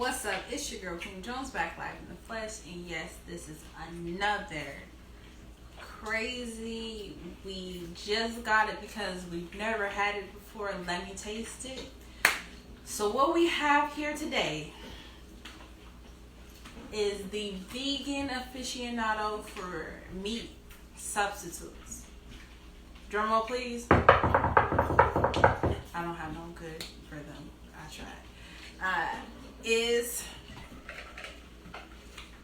What's up? It's your girl Queen Jones back live in the flesh, and yes, this is another crazy. We just got it because we've never had it before. Let me taste it. So what we have here today is the vegan aficionado for meat substitutes. Drum roll, please. I don't have no good for them. I tried. Is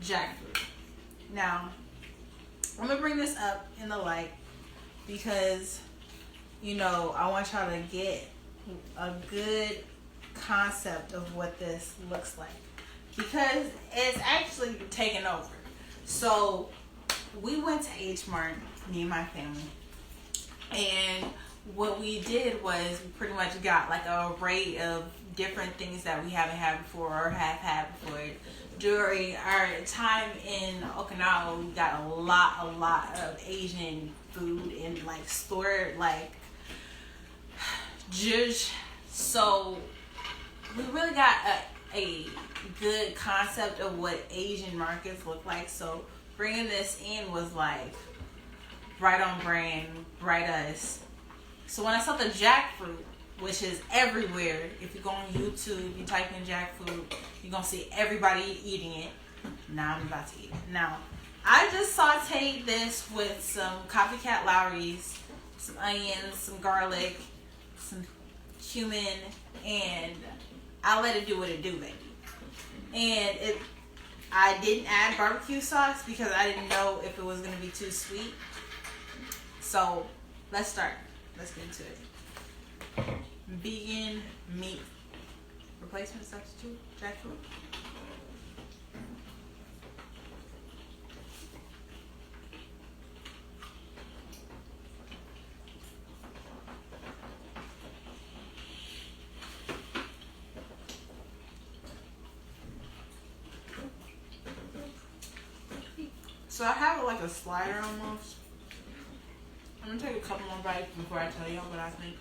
Jackfruit. Now, I'm gonna bring this up in the light because, I want y'all to get a good concept of what this looks like, because it's actually taken over. So we went to H Mart, me and my family, and what we did was we pretty much got like an array of different things that we haven't had before or have had before. During our time in Okinawa, we got a lot of Asian food and like stored like juice. So we really got a good concept of what Asian markets look like. So bringing this in was like right on brand, right us. So when I saw the jackfruit, which is everywhere, if you go on YouTube, you type in jackfruit, you're going to see everybody eating it. Now I'm about to eat it. Now, I just sauteed this with some Copycat Lowry's, some onions, some garlic, some cumin, and I let it do what it do, baby. And I didn't add barbecue sauce because I didn't know if it was going to be too sweet. So, let's start. Let's get into it. Vegan meat replacement substitute, jackfruit. So I have like a slider almost. I'm gonna take a couple more bites before I tell y'all what I think.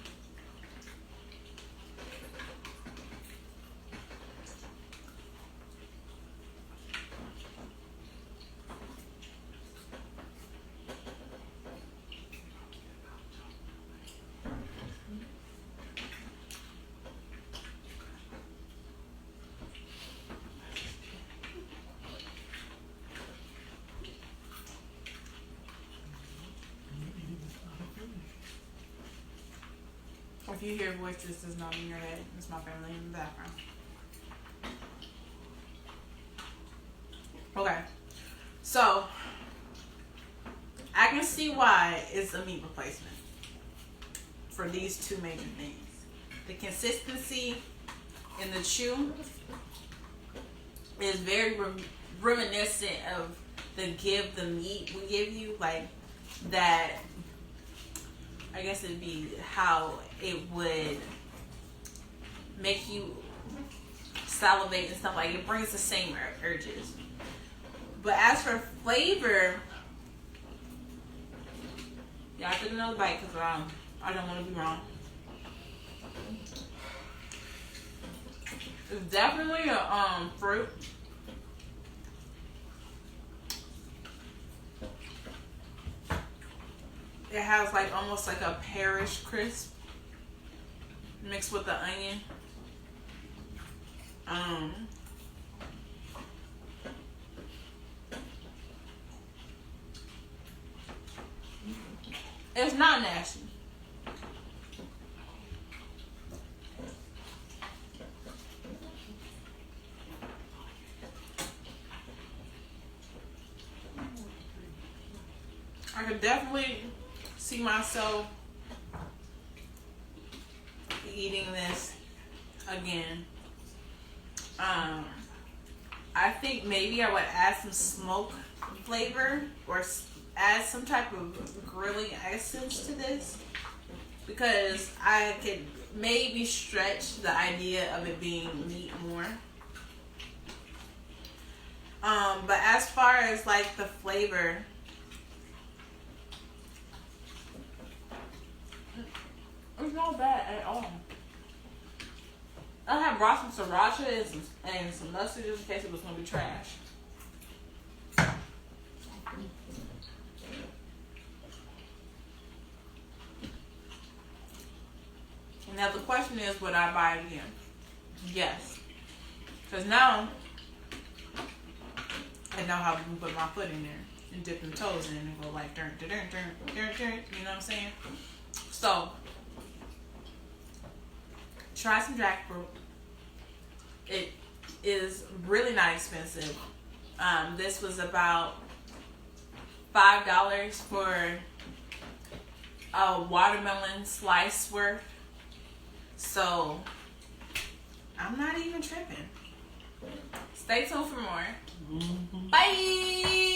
If you hear voices, does not in your head. It's my family in the background. Okay, so I can see why it's a meat replacement for these two major things. The consistency in the chew is very reminiscent of the give the meat we give you, like that. I guess it'd be how it would make you salivate and stuff. Like it brings the same urges. But as for flavor, yeah, I took another bite because I don't want to be wrong. It's definitely a fruit. It has like almost like a pearish crisp mixed with the onion. It's not nasty. I could definitely see myself eating this again. I think maybe I would add some smoke flavor or add some type of grilling essence to this, because I could maybe stretch the idea of it being meat more. But as far as like the flavor, it's not bad at all. I have brought some sriracha and some mustard just in case it was gonna be trash. Now the question is, would I buy it again? Yes. Because now I know how to put my foot in there and dip my toes in and go like dun, dun, dun, dun, dun, dun, you know what I'm saying? So try some jackfruit. It is really not expensive. This was about $5 for a watermelon slice worth. So I'm not even tripping. Stay tuned for more. Bye.